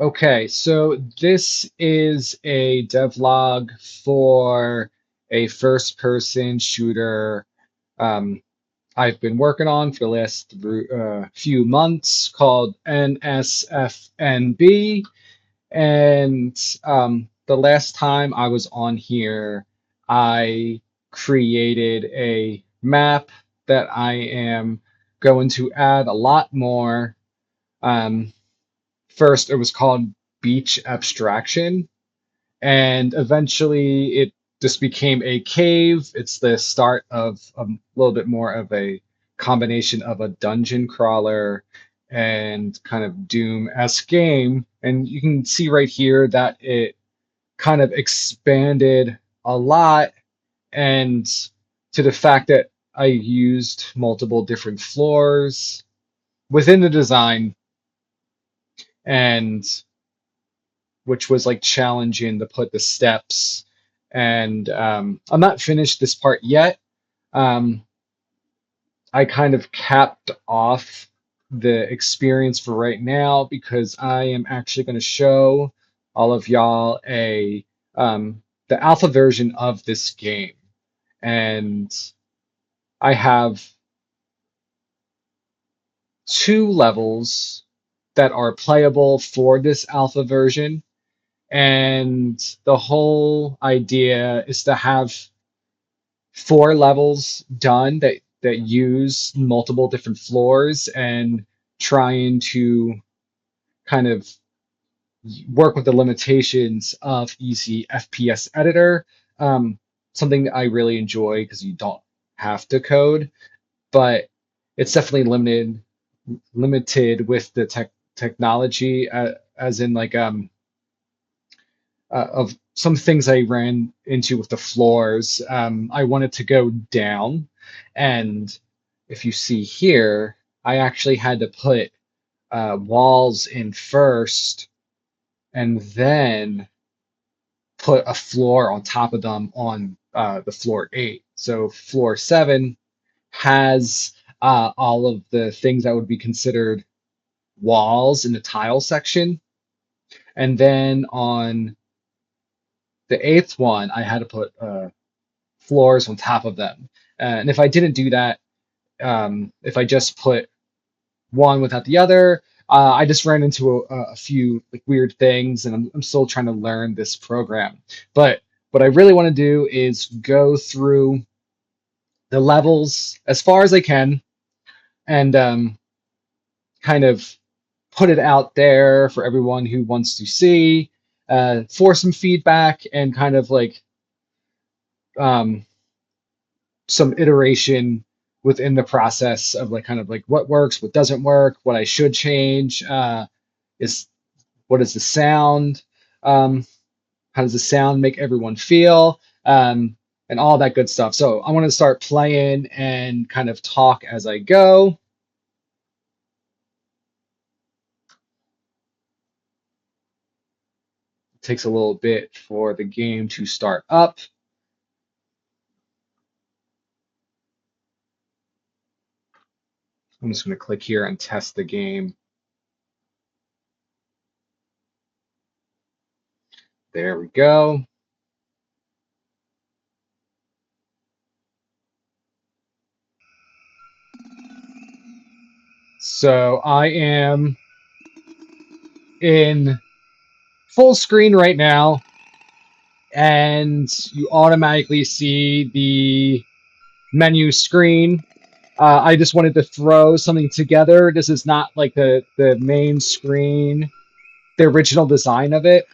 Okay, so this is a devlog for a first-person shooter um, I've been working on for the last few months called NSFNB. And the last time I was on here, I created a map that I am going to add a lot more. Um, First, it was called Beach Abstraction, and eventually it just became a cave. It's the start of a little bit more of a combination of a dungeon crawler and kind of Doom-esque game. And you can see right here that it kind of expanded a lot, and to the fact that I used multiple different floors within the design, and which was like challenging to put the steps. And I'm not finished this part yet. Um, I kind of capped off the experience for right now because I am actually going to show all of y'all a the alpha version of this game. And I have two levels that are playable for this alpha version. And the whole idea is to have four levels done that use multiple different floors and trying to kind of work with the limitations of easy FPS editor. Um, Something that I really enjoy because you don't have to code, but it's definitely limited with the technology, as in like of some things I ran into with the floors. I wanted to go down, and if you see here, I actually had to put walls in first, and then put a floor on top of them on the floor 8. So floor 7 has all of the things that would be considered walls in the tile section, and then on the eighth one, I had to put floors on top of them. And if I didn't do that, if I just put one without the other, I just ran into a few like weird things, and I'm still trying to learn this program. But what I really want to do is go through the levels as far as I can and kind of put it out there for everyone who wants to see, for some feedback and kind of like um, some iteration within the process of like kind of like what works, what doesn't work, what I should change. Is what is the sound? Um, how does the sound make everyone feel? And all that good stuff. So I want to start playing and kind of talk as I go. It takes a little bit for the game to start up. I'm just going to click here and test the game. There we go. So I am in full screen right now, and you automatically see the menu screen. I just wanted to throw something together. This is not like the main screen, the original design of it,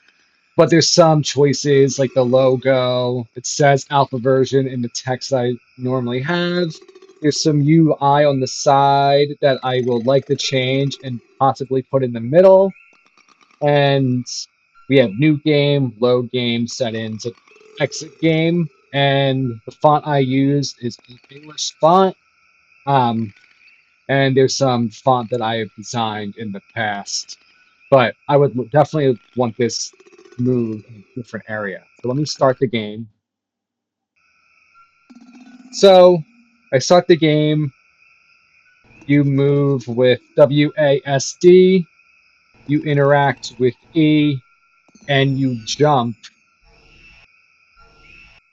but there's some choices like the logo. It says alpha version in the text I normally have. There's some UI on the side that I will like to change and possibly put in the middle. And we have new game, load game, settings, exit game, and the font I use is an English font. Um, and there's some font that I have designed in the past, but I would definitely want this moved in a different area. So let me start the game. So I start the game. You move with WASD, you interact with E, and you jump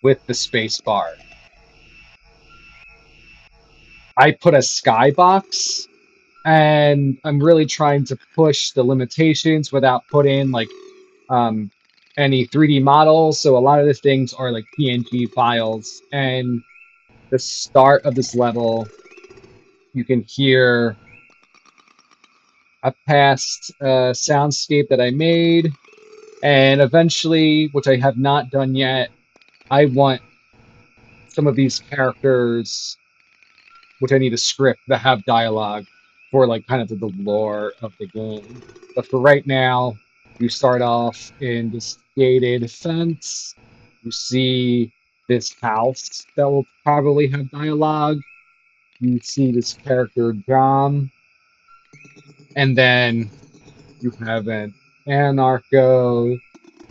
with the space bar. I put a skybox, and I'm really trying to push the limitations without putting like um, any 3D models. So a lot of the things are like PNG files. And the start of this level, you can hear a past soundscape that I made. And eventually, which I have not done yet, I want some of these characters, which I need a script that have dialogue for like kind of the lore of the game. But for right now, you start off in this gated fence. You see this house that will probably have dialogue. You see this character John, and then you have an anarcho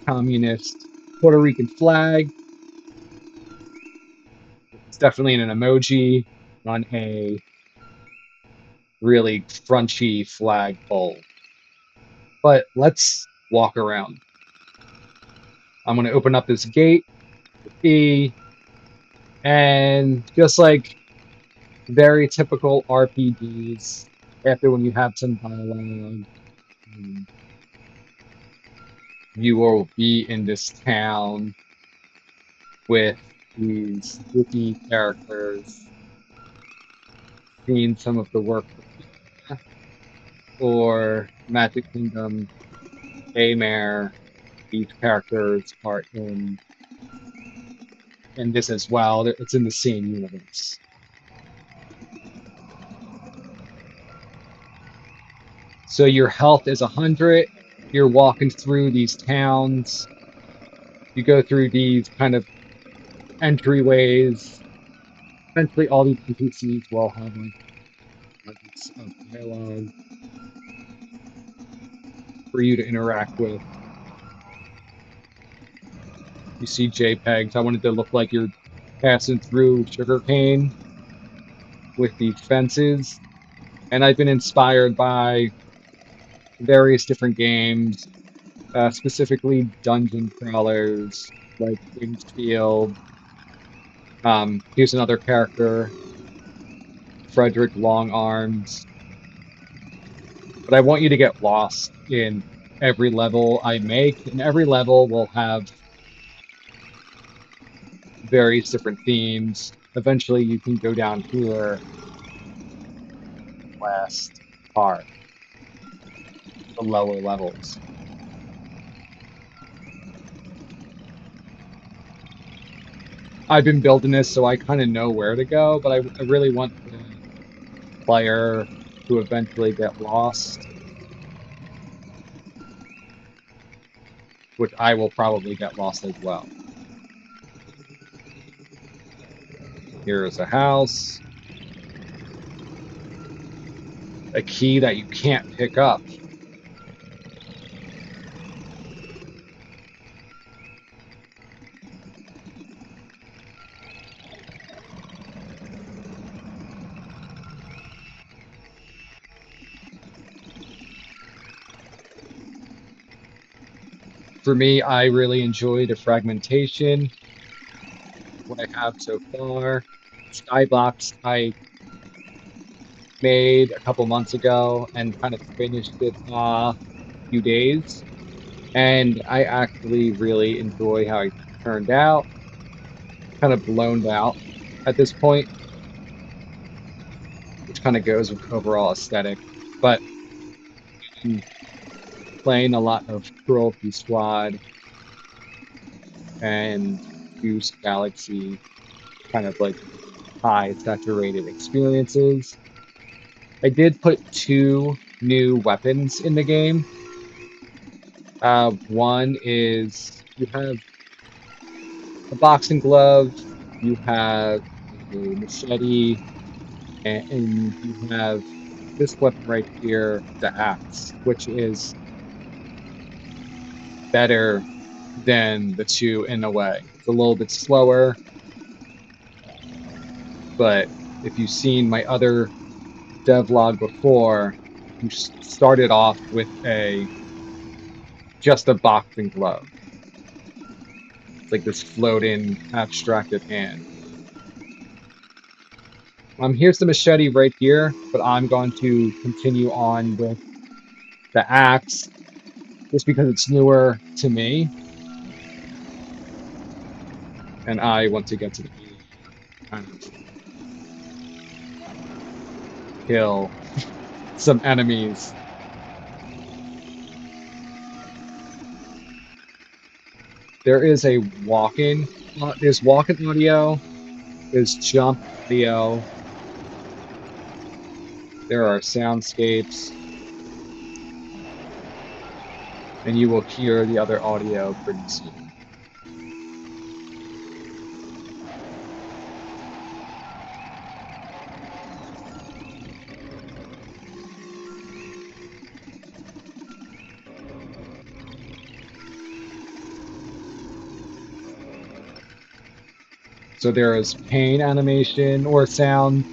communist Puerto Rican flag. It's definitely an emoji on a really crunchy flagpole. But let's walk around. I'm going to open up this gate with E, and just like very typical RPGs, after when you have some dialogue, you will be in this town with these wiki characters, seeing some of the work for Magic Kingdom, Daymare. These characters are in this as well. It's in the same universe. So your health is 100. You're walking through these towns. You go through these kind of entryways. Eventually, all these NPCs will have like nuggets of dialogue for you to interact with. You see JPEGs. I wanted to look like you're passing through sugarcane with these fences. And I've been inspired by various different games, specifically dungeon crawlers like Wingsfield. Here's another character, Frederick Longarms. But I want you to get lost in every level I make, and every level will have various different themes. Eventually, you can go down here, last part, the lower levels. I've been building this, so I kind of know where to go, but I really want the player to eventually get lost, which I will probably get lost as well. Here is a house, a key that you can't pick up. For me, I really enjoy the fragmentation, what I have so far. Skybox I made a couple months ago and kind of finished it off a few days. And I actually really enjoy how it turned out. Kind of blown out at this point, which kind of goes with overall aesthetic. But I'm playing a lot of Cruelty Squad and Goose Galaxy, kind of like high saturated experiences. I did put two new weapons in the game. One is you have a boxing glove, you have a machete, and you have this weapon right here, the axe, which is better than the two in a way. It's a little bit slower, but if you've seen my other devlog before, you started off with a just a boxing glove. It's like this floating abstracted hand. Here's the machete right here, but I'm going to continue on with the axe just because it's newer to me, and I want to get to the kind of kill some enemies. There is a walking, there's walking audio, there's jump audio, there are soundscapes, and you will hear the other audio pretty soon. So there is pain animation or sound.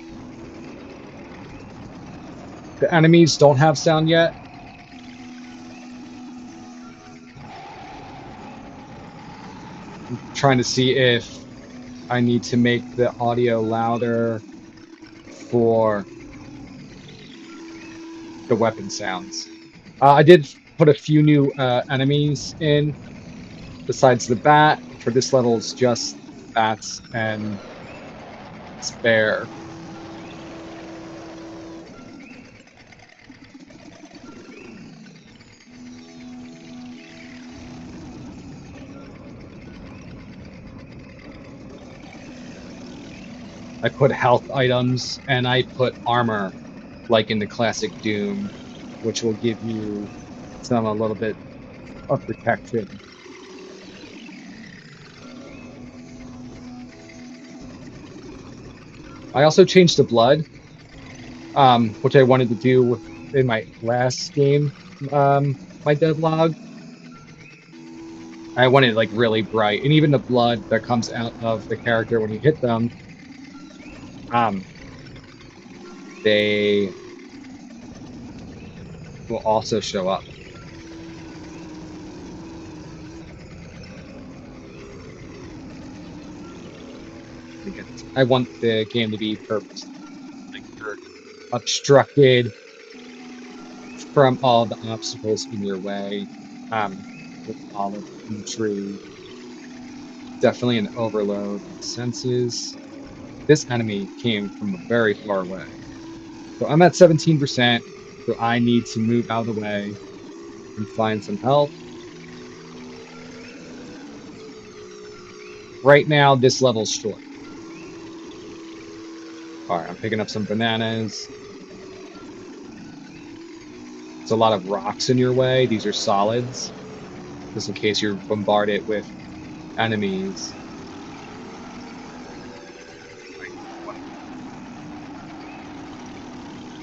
The enemies don't have sound yet. I'm trying to see if I need to make the audio louder for the weapon sounds. I did put a few new enemies in besides the bat. For this level, it's just bats and bear. I put health items and I put armor, like in the classic Doom, which will give you a little bit of protection. I also changed the blood, which I wanted to do in my last game, my devlog. I wanted it like really bright, and even the blood that comes out of the character when you hit them, um, they will also show up. I want the game to be purposeful, like you're obstructed from all the obstacles in your way, with all of the tree. Definitely an overload of senses. This enemy came from very far away. So I'm at 17%, so I need to move out of the way and find some help. Right now, this level's short. Alright, I'm picking up some bananas. There's a lot of rocks in your way. These are solids, just in case you're bombarded with enemies.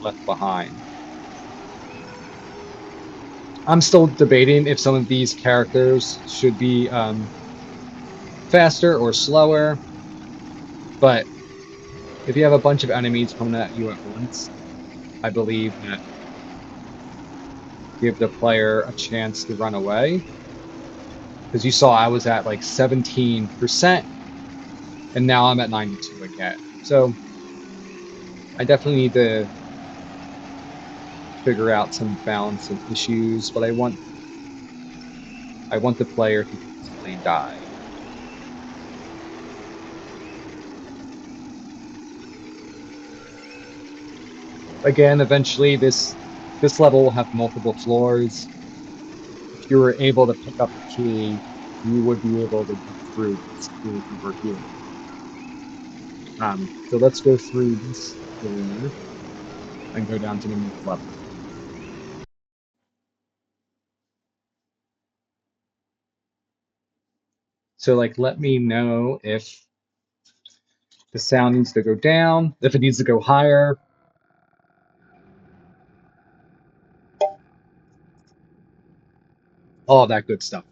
Left behind. I'm still debating if some of these characters should be faster or slower, but if you have a bunch of enemies coming at you at once, I believe that give the player a chance to run away. Because you saw I was at like 17%, and now I'm at 92 again. So I definitely need to figure out some balancing issues, but I want the player to easily die. Again, eventually this level will have multiple floors. If you were able to pick up a key, you would be able to get through this key over here. So let's go through this door and go down to the next level. So like, let me know if the sound needs to go down, if it needs to go higher. All that good stuff.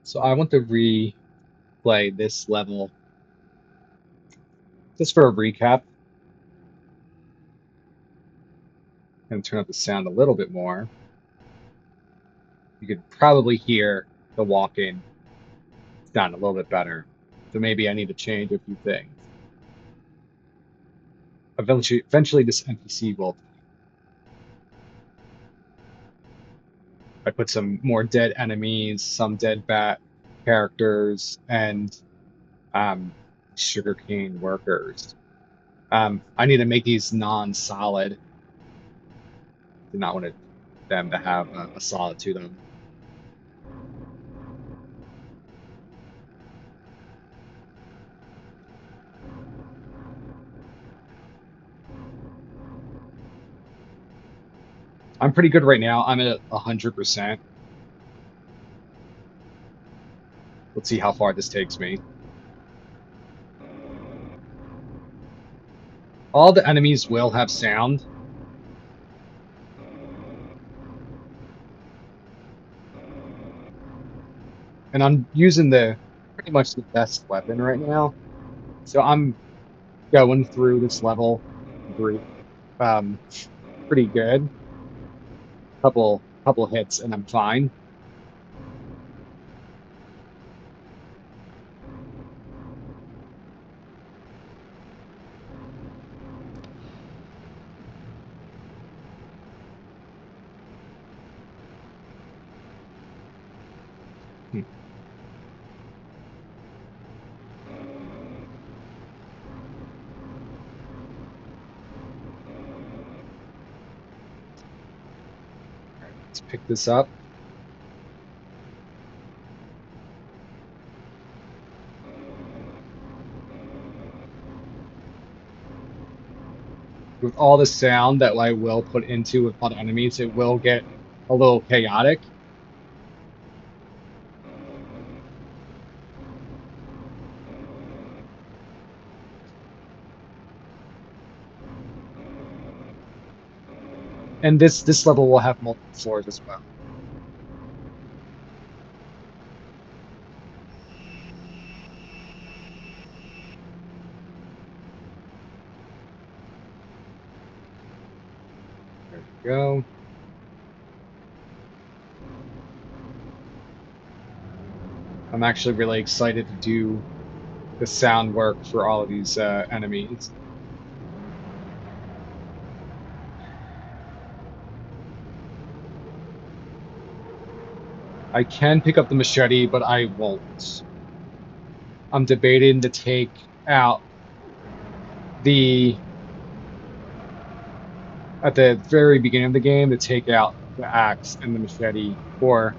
So I want to replay this level just for a recap. And turn up the sound a little bit more. You could probably hear the walking sound a little bit better. So maybe I need to change a few things. Eventually this NPC will. I put some more dead enemies, some dead bat characters, and sugarcane workers. I need to make these non-solid. Do not want them to have a solid to them. I'm pretty good right now. I'm at 100%. Let's see how far this takes me. All the enemies will have sound. And I'm using pretty much the best weapon right now. So I'm going through this level um, pretty good. Couple hits and I'm fine. Hmm. All right, let's pick this up. With all the sound that I will put into with all the enemies, it will get a little chaotic. And this level will have multiple floors as well. There we go. I'm actually really excited to do the sound work for all of these enemies. I can pick up the machete, but I won't. I'm debating to take out at the very beginning of the game, to take out the axe and the machete, or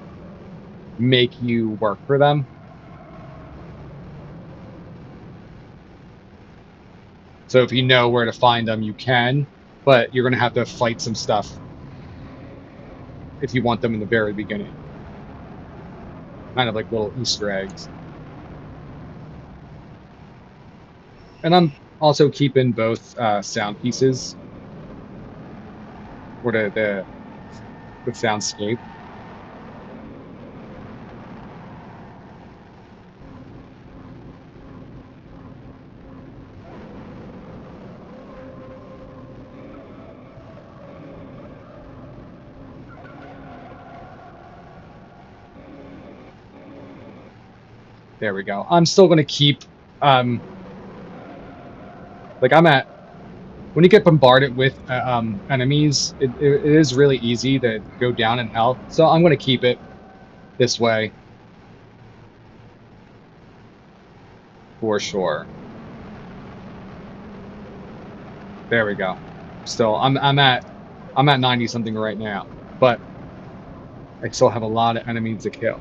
make you work for them. So if you know where to find them, you can, but you're going to have to fight some stuff if you want them in the very beginning. Kind of like little Easter eggs. And I'm also keeping both sound pieces for the soundscape. There we go. I'm still going to keep, like when you get bombarded with enemies, it is really easy to go down in health. So I'm going to keep it this way for sure. There we go. Still, I'm at 90 something right now, but I still have a lot of enemies to kill.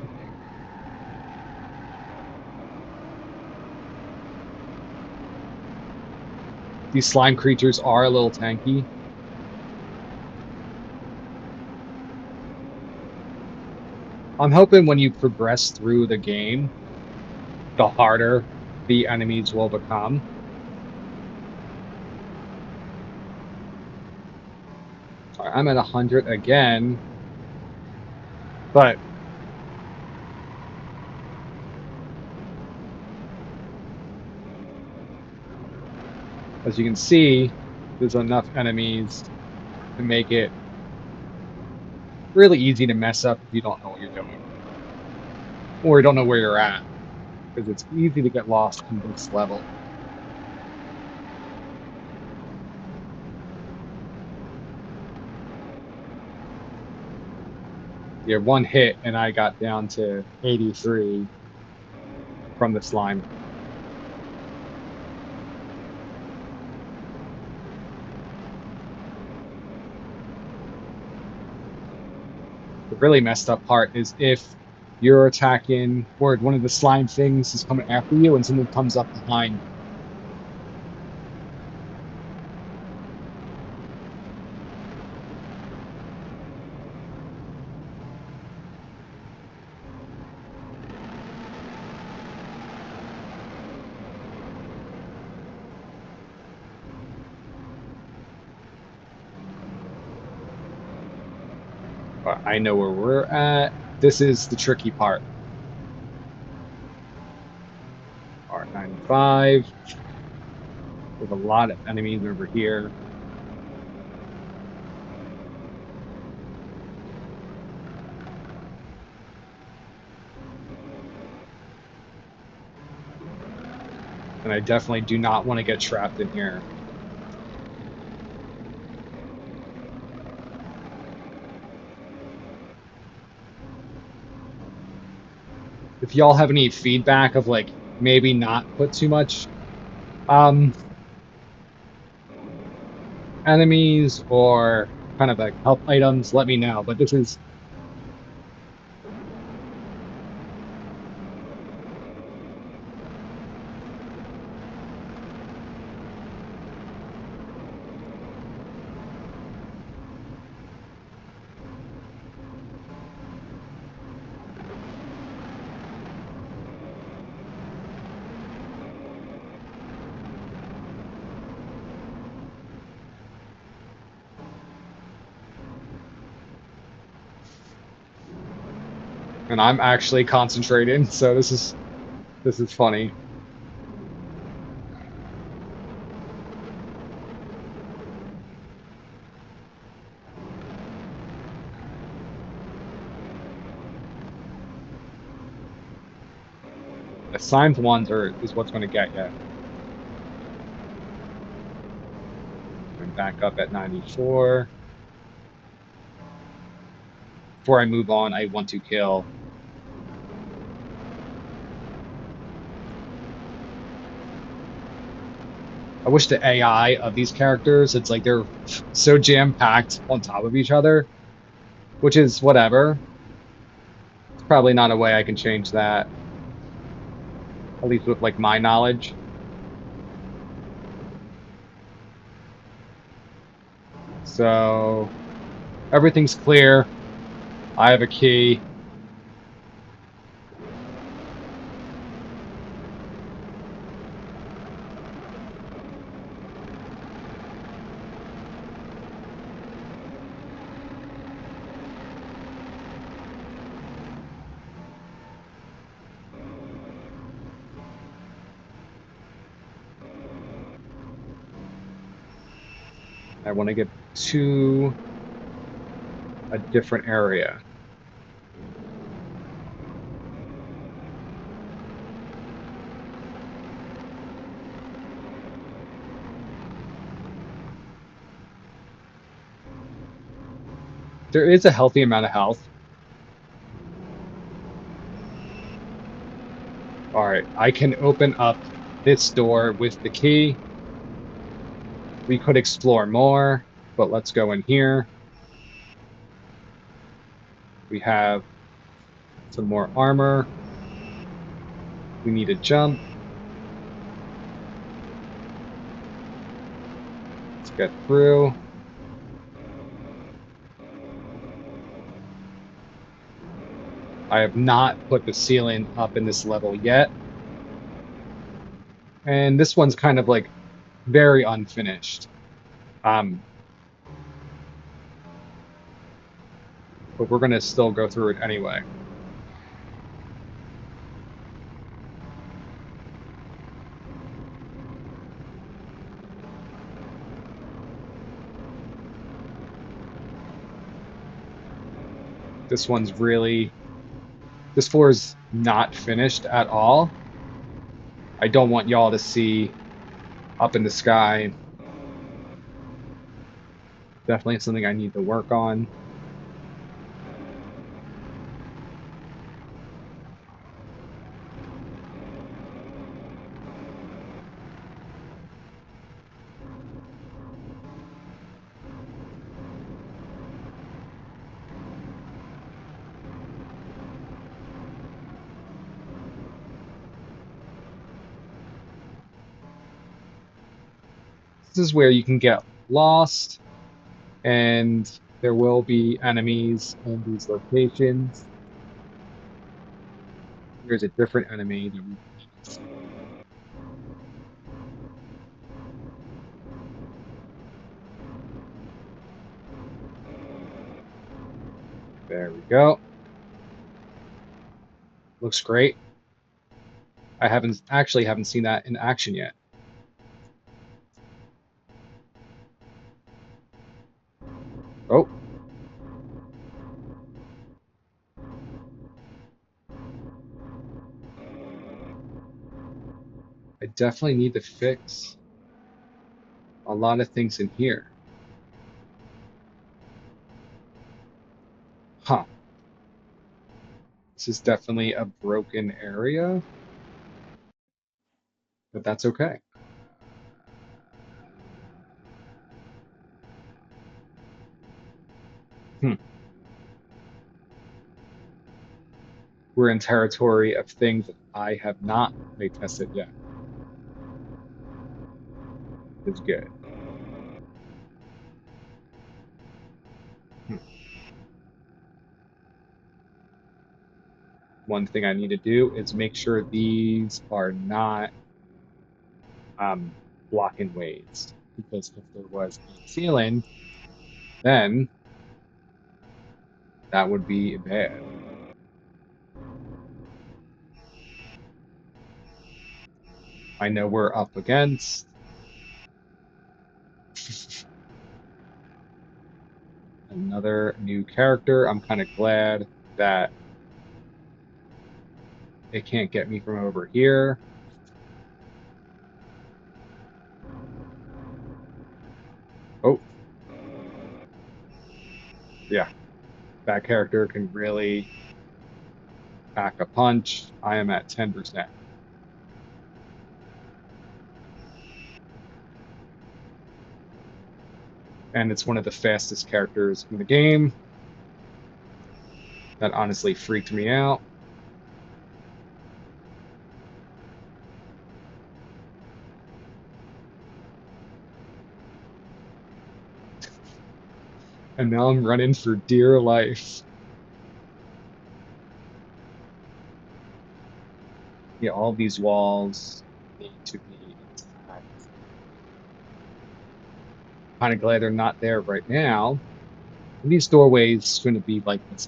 These slime creatures are a little tanky. I'm hoping when you progress through the game, the harder the enemies will become. Sorry, I'm at 100 again, but as you can see, there's enough enemies to make it really easy to mess up if you don't know what you're doing or you don't know where you're at, because it's easy to get lost in this level. Yeah, one hit and I got down to 83 from the slime. The really messed up part is if you're attacking or one of the slime things is coming after you and someone comes up behind. But I know where we're at. This is the tricky part. R95. There's a lot of enemies over here. And I definitely do not want to get trapped in here. If y'all have any feedback of like maybe not put too much enemies or kind of like help items, let me know. But this is and I'm actually concentrating, so this is funny. The science ones is what's going to get you. I'm back up at 94. Before I move on, I want to kill. I wish the AI of these characters, it's like they're so jam-packed on top of each other, which is whatever. It's probably not a way I can change that, at least with like my knowledge. So everything's clear. I have a key. I want to get to a different area. There is a healthy amount of health. All right, I can open up this door with the key. We could explore more, but let's go in here. We have some more armor. We need a jump. Let's get through. I have not put the ceiling up in this level yet. And this one's kind of like very unfinished. But we're gonna still go through it anyway. This floor is not finished at all. I don't want y'all to see up in the sky. Definitely something I need to work on. This is where you can get lost, and there will be enemies in these locations. Here's a different enemy that we haven't seen. There we go. Looks great. I haven't seen that in action yet. Oh, I definitely need to fix a lot of things in here. Huh. This is definitely a broken area, but that's okay. Hmm. We're in territory of things that I have not play tested yet. It's good. Hmm. One thing I need to do is make sure these are not um, blocking ways, because if there was a ceiling, then that would be bad. I know we're up against another new character. I'm kind of glad that it can't get me from over here. Oh, yeah, that character can really pack a punch. I am at 10%. And it's one of the fastest characters in the game. That honestly freaked me out. And now I'm running for dear life. Yeah, all these walls need to be intact. Kind of glad they're not there right now. And these doorways going to be like this.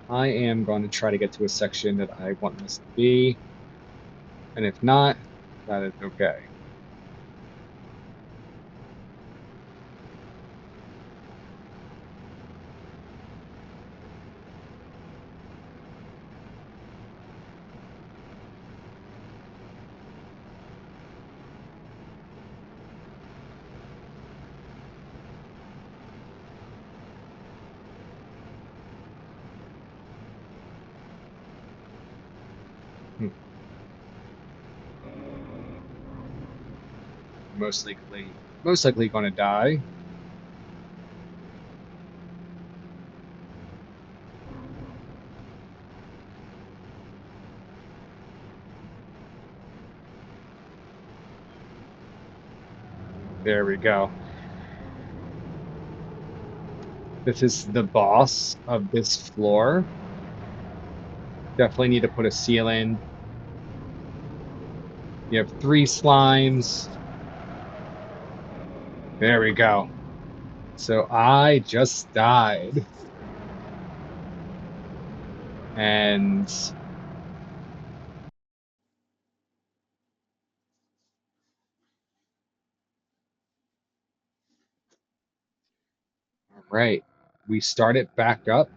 I am going to try to get to a section that I want this to be. And if not, that is okay. Hmm. Most likely going to die. There we go. This is the boss of this floor. Definitely need to put a seal in. You have 3 slimes. There we go. So I just died. And right. We start it back up,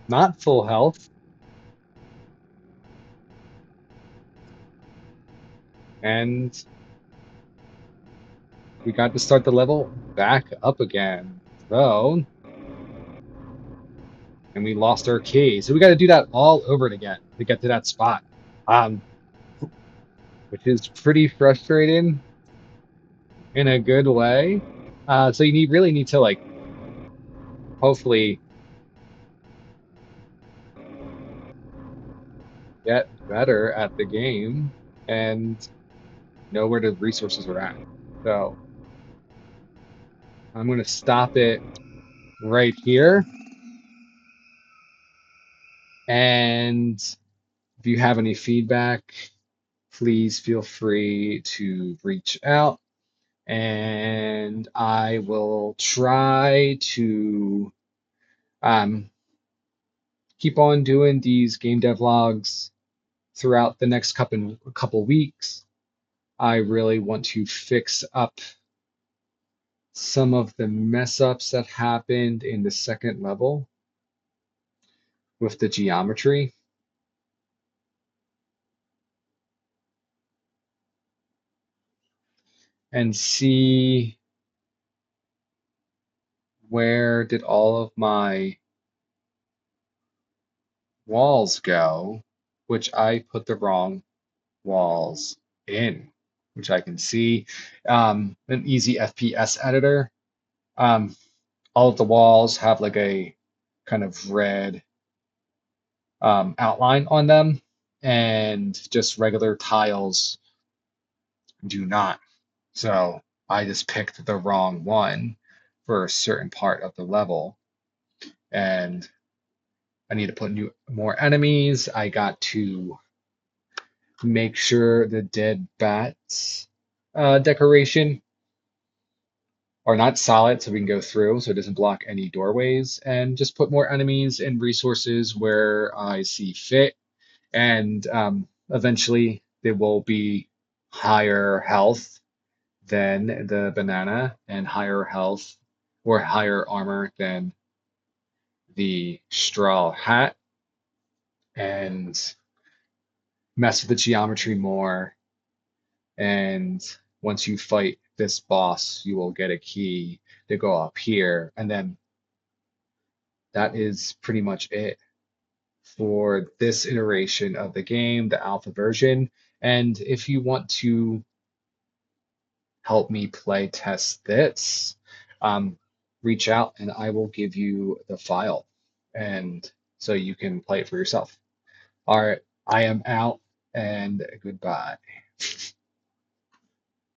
not full health, and we got to start the level back up again. So, and we lost our key. So we got to do that all over again to get to that spot, um, which is pretty frustrating in a good way. So you really need to like hopefully get better at the game and know where the resources are at. So I'm going to stop it right here. And if you have any feedback, please feel free to reach out and I will try to um, keep on doing these game dev logs throughout the next couple weeks. I really want to fix up some of the mess ups that happened in the second level with the geometry and see where did all of my walls go, which I put the wrong walls in, which I can see. An easy FPS editor. Um, all of the walls have like a kind of red outline on them, and just regular tiles do not. So I just picked the wrong one for a certain part of the level, and I need to put more enemies. I got to make sure the dead bats decoration are not solid so we can go through so it doesn't block any doorways, and just put more enemies and resources where I see fit. And eventually they will be higher health than the banana and higher health or higher armor than the straw hat, and mess with the geometry more. And once you fight this boss, you will get a key to go up here. And then that is pretty much it for this iteration of the game, the alpha version. And if you want to help me play test this, um, reach out and I will give you the file. And so you can play it for yourself. All right, I am out and goodbye.